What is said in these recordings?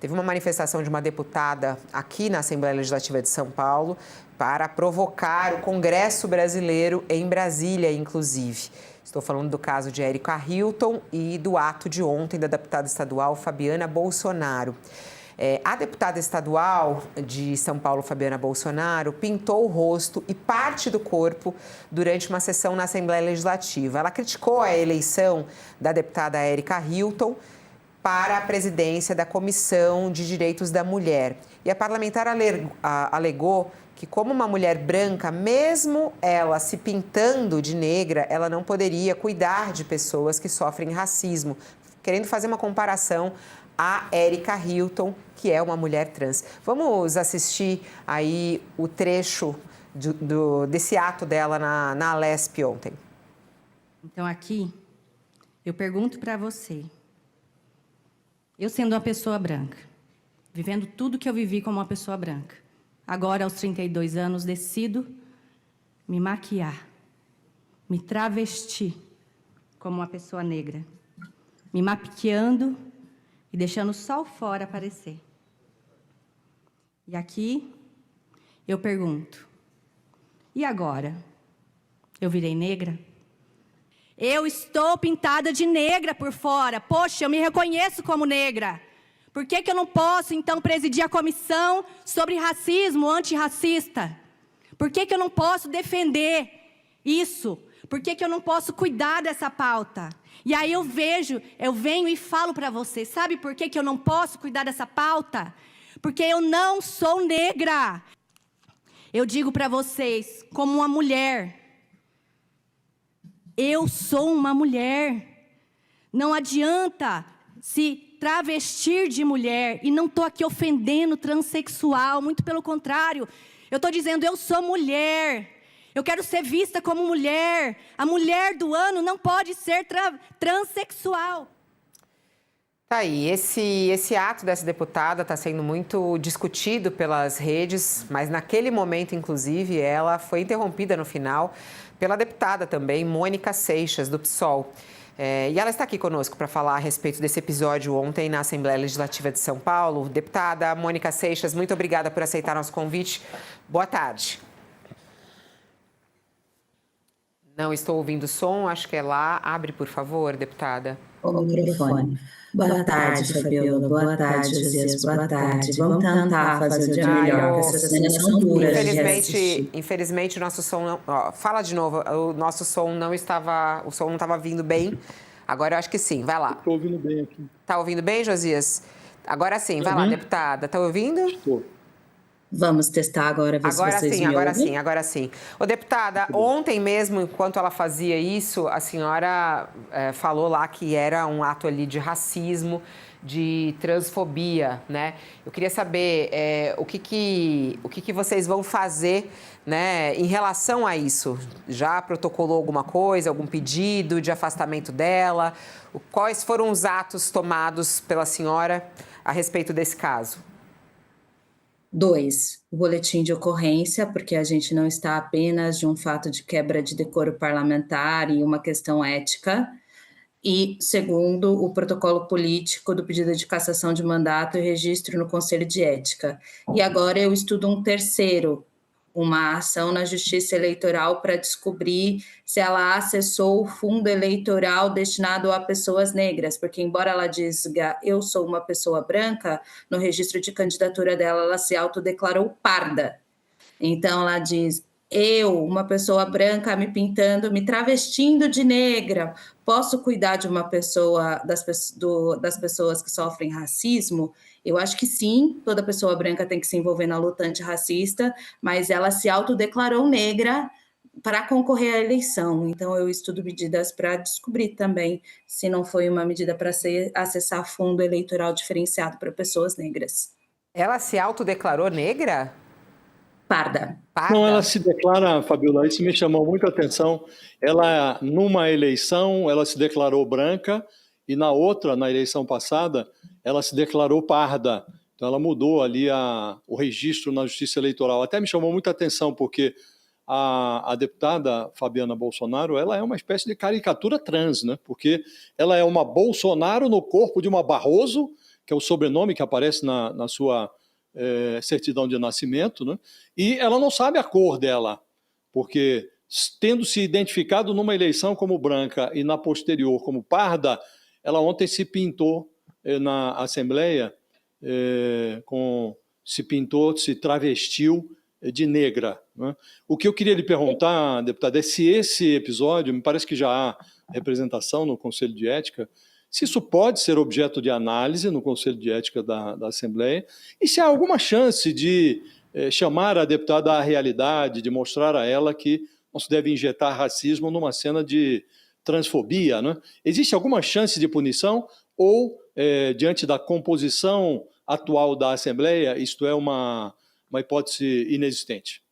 Teve uma manifestação de uma deputada aqui na Assembleia Legislativa de São Paulo para provocar o Congresso Brasileiro em Brasília, inclusive. Estou falando do caso de Érica Hilton e do ato de ontem da deputada estadual Fabiana Bolsonaro. A deputada estadual de São Paulo, Fabiana Bolsonaro, pintou o rosto e parte do corpo durante uma sessão na Assembleia Legislativa. Ela criticou a eleição da deputada Érica Hilton para a presidência da Comissão de Direitos da Mulher. E a parlamentar alegou que, como uma mulher branca, mesmo ela se pintando de negra, ela não poderia cuidar de pessoas que sofrem racismo, querendo fazer uma comparação a Érica Hilton, que é uma mulher trans. Vamos assistir aí o trecho desse ato dela na Alesp ontem. Então, aqui, eu pergunto para você, eu sendo uma pessoa branca, vivendo tudo que eu vivi como uma pessoa branca, agora, aos 32 anos, decido me maquiar, me travestir como uma pessoa negra, me maquiando e deixando só o fora aparecer. E aqui, eu pergunto, e agora? Eu virei negra? Eu estou pintada de negra por fora. Poxa, eu me reconheço como negra. Por que eu não posso, então, presidir a comissão sobre racismo antirracista? Por que eu não posso defender isso? Por que eu não posso cuidar dessa pauta? E aí eu venho e falo para você, sabe por que eu não posso cuidar dessa pauta? Porque eu não sou negra. Eu digo para vocês, como uma mulher, eu sou uma mulher. Não adianta se travestir de mulher. E não estou aqui ofendendo transexual, muito pelo contrário. Eu estou dizendo, eu sou mulher. Eu quero ser vista como mulher. A mulher do ano não pode ser transexual. Tá aí, esse ato dessa deputada está sendo muito discutido pelas redes, mas naquele momento, inclusive, ela foi interrompida no final pela deputada também, Mônica Seixas, do PSOL. E ela está aqui conosco para falar a respeito desse episódio ontem na Assembleia Legislativa de São Paulo. Deputada Mônica Seixas, muito obrigada por aceitar nosso convite. Boa tarde. Não estou ouvindo o som, acho que é lá. Abre, por favor, deputada. O microfone. Boa tarde, Fabiola. Boa tarde, Josias. Boa tarde. Vamos tentar fazer o dia melhor, porque essas cenas são duras de assistir. Infelizmente, o nosso som não... Ó, fala de novo, o nosso som não estava... O som não estava vindo bem. Agora eu acho que sim, vai lá. Estou ouvindo bem aqui. Está ouvindo bem, Josias? Agora sim, vai lá, deputada. Está ouvindo? Estou. Vamos testar agora, ver se vocês me ouvem. Agora sim. Ô, deputada, ontem mesmo, enquanto ela fazia isso, a senhora falou lá que era um ato ali de racismo, de transfobia, né? Eu queria saber o que vocês vão fazer, né, em relação a isso. Já protocolou alguma coisa, algum pedido de afastamento dela? Quais foram os atos tomados pela senhora a respeito desse caso? 2, o boletim de ocorrência, porque a gente não está apenas de um fato de quebra de decoro parlamentar e uma questão ética. E, segundo, o protocolo político do pedido de cassação de mandato e registro no Conselho de Ética. E agora eu estudo um terceiro, uma ação na Justiça Eleitoral para descobrir se ela acessou o fundo eleitoral destinado a pessoas negras, porque embora ela diga eu sou uma pessoa branca, no registro de candidatura dela ela se autodeclarou parda. Então ela diz, eu, uma pessoa branca, me pintando, me travestindo de negra, posso cuidar de uma pessoa, das pessoas que sofrem racismo? Eu acho que sim, toda pessoa branca tem que se envolver na luta antirracista, mas ela se autodeclarou negra para concorrer à eleição. Então, eu estudo medidas para descobrir também se não foi uma medida para acessar fundo eleitoral diferenciado para pessoas negras. Ela se autodeclarou negra? Parda. Não, ela se declara, Fabiola, isso me chamou muito a atenção. Ela, numa eleição, ela se declarou branca e na outra, na eleição passada, ela se declarou parda. Então ela mudou ali o registro na Justiça Eleitoral. Até me chamou muita atenção porque a deputada Fabiana Bolsonaro, ela é uma espécie de caricatura trans, né? Porque ela é uma Bolsonaro no corpo de uma Barroso, que é o sobrenome que aparece na sua certidão de nascimento, né? E ela não sabe a cor dela, porque tendo se identificado numa eleição como branca e na posterior como parda, ela ontem se pintou na Assembleia, se travestiu de negra, né? O que eu queria lhe perguntar, deputada, é se esse episódio, me parece que já há representação no Conselho de Ética, se isso pode ser objeto de análise no Conselho de Ética da Assembleia, e se há alguma chance de chamar a deputada à realidade, de mostrar a ela que não se deve injetar racismo numa cena de transfobia, né? Existe alguma chance de punição ou, diante da composição atual da Assembleia, isto é uma hipótese inexistente?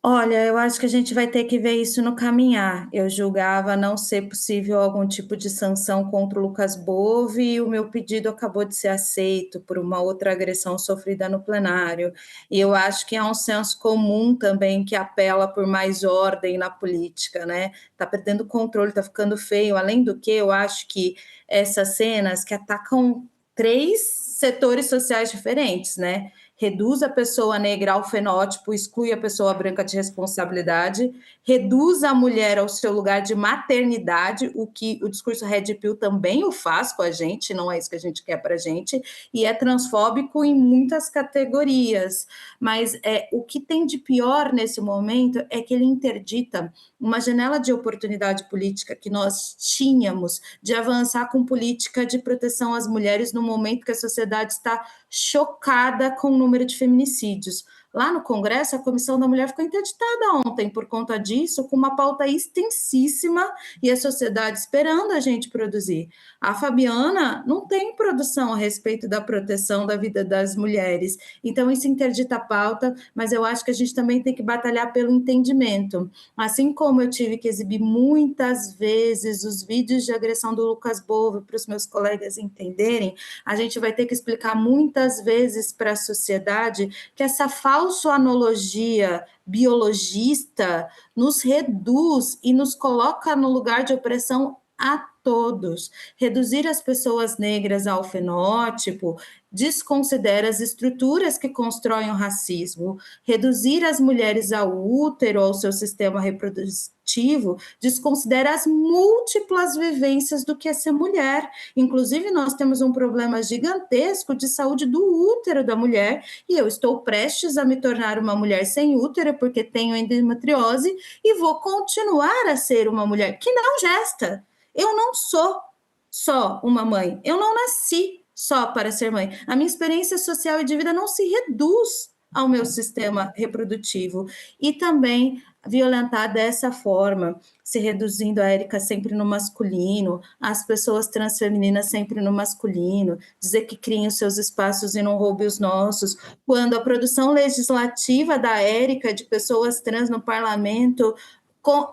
Olha, eu acho que a gente vai ter que ver isso no caminhar. Eu julgava não ser possível algum tipo de sanção contra o Lucas Bove e o meu pedido acabou de ser aceito por uma outra agressão sofrida no plenário. E eu acho que é um senso comum também que apela por mais ordem na política, né? Tá perdendo controle, tá ficando feio. Além do que, eu acho que essas cenas que atacam 3 setores sociais diferentes, né? Reduz a pessoa negra ao fenótipo, exclui a pessoa branca de responsabilidade, reduz a mulher ao seu lugar de maternidade, o que o discurso Red Pill também o faz com a gente, não é isso que a gente quer para a gente, e é transfóbico em muitas categorias. Mas o que tem de pior nesse momento é que ele interdita uma janela de oportunidade política que nós tínhamos de avançar com política de proteção às mulheres no momento que a sociedade está chocada com o número de feminicídios. Lá no Congresso, a Comissão da Mulher ficou interditada ontem por conta disso, com uma pauta extensíssima e a sociedade esperando a gente produzir. A Fabiana não tem produção a respeito da proteção da vida das mulheres, então isso interdita a pauta, mas eu acho que a gente também tem que batalhar pelo entendimento. Assim como eu tive que exibir muitas vezes os vídeos de agressão do Lucas Bove para os meus colegas entenderem, a gente vai ter que explicar muitas vezes para a sociedade que essa falso-analogia biologista nos reduz e nos coloca no lugar de opressão a todos. Reduzir as pessoas negras ao fenótipo desconsidera as estruturas que constroem o racismo. Reduzir as mulheres ao útero, ao seu sistema reprodutivo, desconsidera as múltiplas vivências do que é ser mulher. Inclusive, nós temos um problema gigantesco de saúde do útero da mulher, e eu estou prestes a me tornar uma mulher sem útero, porque tenho endometriose, e vou continuar a ser uma mulher que não gesta. Eu não sou só uma mãe, eu não nasci só para ser mãe. A minha experiência social e de vida não se reduz ao meu sistema reprodutivo. E também violentar dessa forma, se reduzindo a Érica sempre no masculino, as pessoas transfemininas sempre no masculino, dizer que criem os seus espaços e não roubem os nossos, quando a produção legislativa da Érica, de pessoas trans no parlamento,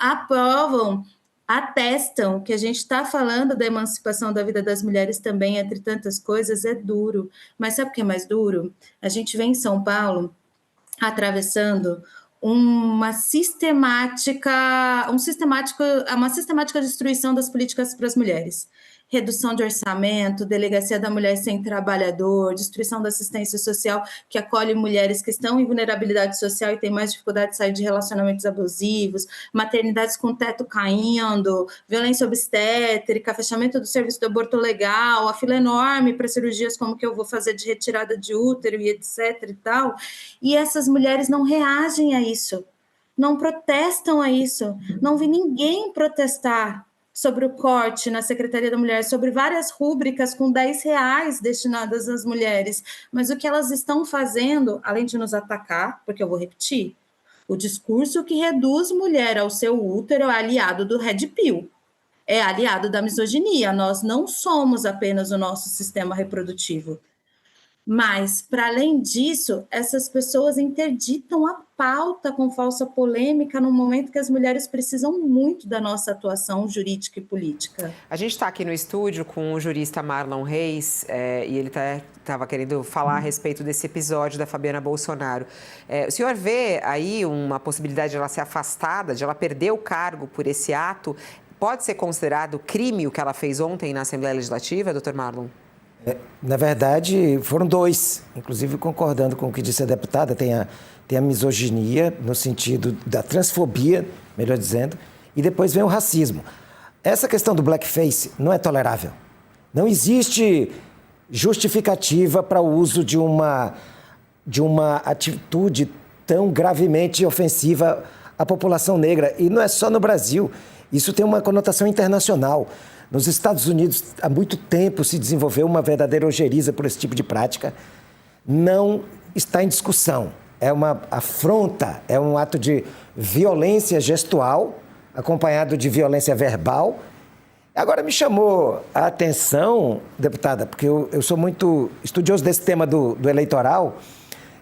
aprovam, atestam que a gente está falando da emancipação da vida das mulheres também, entre tantas coisas, é duro. Mas sabe o que é mais duro? A gente vem em São Paulo atravessando uma sistemática destruição das políticas para as mulheres. Redução de orçamento, delegacia da mulher sem trabalhador, destruição da assistência social que acolhe mulheres que estão em vulnerabilidade social e têm mais dificuldade de sair de relacionamentos abusivos, maternidades com teto caindo, violência obstétrica, fechamento do serviço do aborto legal, a fila enorme para cirurgias como que eu vou fazer de retirada de útero e etc e tal. E essas mulheres não reagem a isso, não protestam a isso, não vi ninguém protestar sobre o corte na Secretaria da Mulher, sobre várias rúbricas com R$10 destinadas às mulheres. Mas o que elas estão fazendo, além de nos atacar, porque eu vou repetir, o discurso que reduz mulher ao seu útero é aliado do Red Pill, é aliado da misoginia. Nós não somos apenas o nosso sistema reprodutivo. Mas, para além disso, essas pessoas interditam a pauta com falsa polêmica no momento que as mulheres precisam muito da nossa atuação jurídica e política. A gente está aqui no estúdio com o jurista Marlon Reis e ele estava querendo falar a respeito desse episódio da Fabiana Bolsonaro. O senhor vê aí uma possibilidade de ela ser afastada, de ela perder o cargo por esse ato? Pode ser considerado crime o que ela fez ontem na Assembleia Legislativa, doutor Marlon? Na verdade, foram dois, inclusive concordando com o que disse a deputada, tem a misoginia, no sentido da transfobia, melhor dizendo, e depois vem o racismo. Essa questão do blackface não é tolerável. Não existe justificativa para o uso de uma atitude tão gravemente ofensiva à população negra. E não é só no Brasil, isso tem uma conotação internacional. Nos Estados Unidos, há muito tempo se desenvolveu uma verdadeira ojeriza por esse tipo de prática. Não está em discussão. É uma afronta, é um ato de violência gestual, acompanhado de violência verbal. Agora, me chamou a atenção, deputada, porque eu sou muito estudioso desse tema do eleitoral,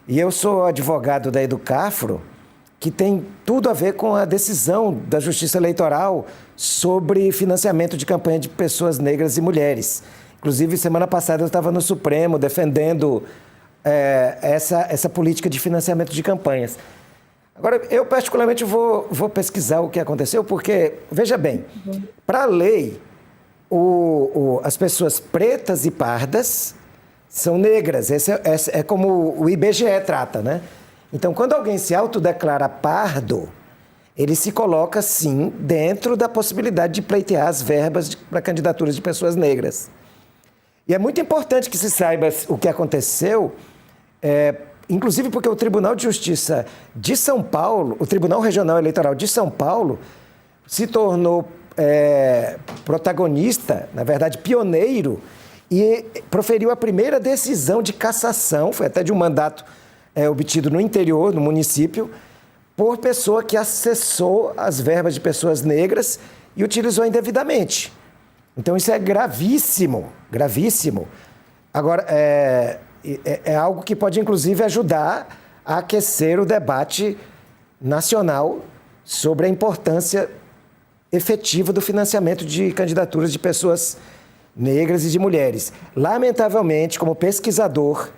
e eu sou advogado da Educafro, que tem tudo a ver com a decisão da Justiça Eleitoral sobre financiamento de campanha de pessoas negras e mulheres. Inclusive, semana passada eu estava no Supremo defendendo essa política de financiamento de campanhas. Agora, eu particularmente vou pesquisar o que aconteceu, porque, veja bem, para a lei, as pessoas pretas e pardas são negras. Esse é como o IBGE trata, né? Então, quando alguém se autodeclara pardo, ele se coloca, sim, dentro da possibilidade de pleitear as verbas para candidaturas de pessoas negras. E é muito importante que se saiba o que aconteceu, inclusive porque o Tribunal de Justiça de São Paulo, o Tribunal Regional Eleitoral de São Paulo, se tornou protagonista, na verdade, pioneiro, e proferiu a primeira decisão de cassação, foi até de um mandato obtido no interior, no município, por pessoa que acessou as verbas de pessoas negras e utilizou indevidamente. Então, isso é gravíssimo, gravíssimo. Agora, é algo que pode, inclusive, ajudar a aquecer o debate nacional sobre a importância efetiva do financiamento de candidaturas de pessoas negras e de mulheres. Lamentavelmente, como pesquisador,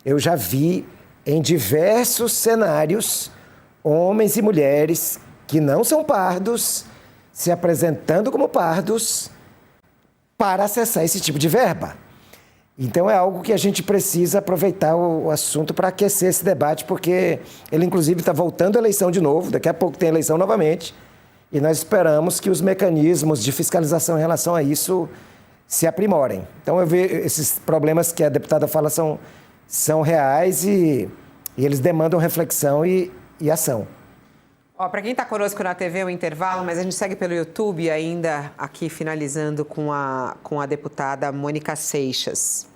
eu já vi em diversos cenários homens e mulheres que não são pardos se apresentando como pardos para acessar esse tipo de verba. Então, é algo que a gente precisa aproveitar o assunto para aquecer esse debate, porque ele, inclusive, está voltando à eleição de novo, daqui a pouco tem eleição novamente, e nós esperamos que os mecanismos de fiscalização em relação a isso se aprimorem. Então, eu vejo esses problemas que a deputada fala são reais e eles demandam reflexão e ação. Para quem está conosco na TV, é um intervalo, mas a gente segue pelo YouTube ainda aqui, finalizando com a deputada Mônica Seixas.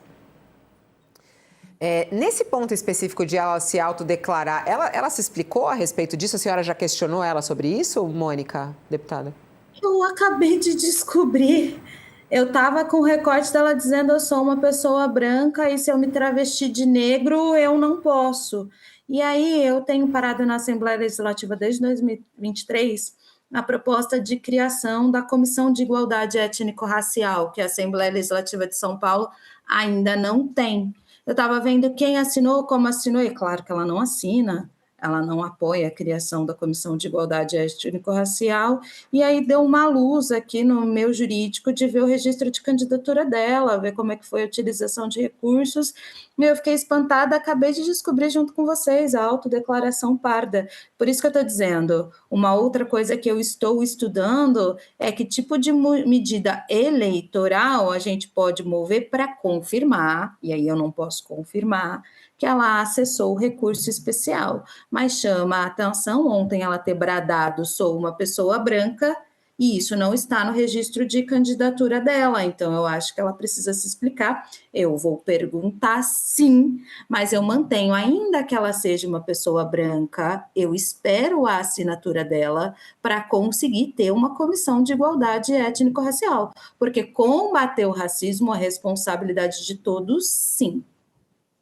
Nesse ponto específico de ela se autodeclarar, ela se explicou a respeito disso? A senhora já questionou ela sobre isso, Mônica, deputada? Eu acabei de descobrir. Eu estava com o recorte dela dizendo: eu sou uma pessoa branca e se eu me travestir de negro, eu não posso. E aí eu tenho parado na Assembleia Legislativa desde 2023 a proposta de criação da Comissão de Igualdade Étnico-Racial, que a Assembleia Legislativa de São Paulo ainda não tem. Eu estava vendo quem assinou, como assinou, e claro que ela não assina, ela não apoia a criação da Comissão de Igualdade Étnico-Racial, e aí deu uma luz aqui no meu jurídico de ver o registro de candidatura dela, ver como é que foi a utilização de recursos, e eu fiquei espantada, acabei de descobrir junto com vocês a autodeclaração parda. Por isso que eu estou dizendo, uma outra coisa que eu estou estudando é que tipo de medida eleitoral a gente pode mover para confirmar, e aí eu não posso confirmar, que ela acessou o recurso especial, mas chama a atenção ontem ela ter bradado: sou uma pessoa branca, e isso não está no registro de candidatura dela, então eu acho que ela precisa se explicar. Eu vou perguntar sim, mas eu mantenho, ainda que ela seja uma pessoa branca, eu espero a assinatura dela para conseguir ter uma comissão de igualdade étnico-racial, porque combater o racismo é responsabilidade de todos, sim.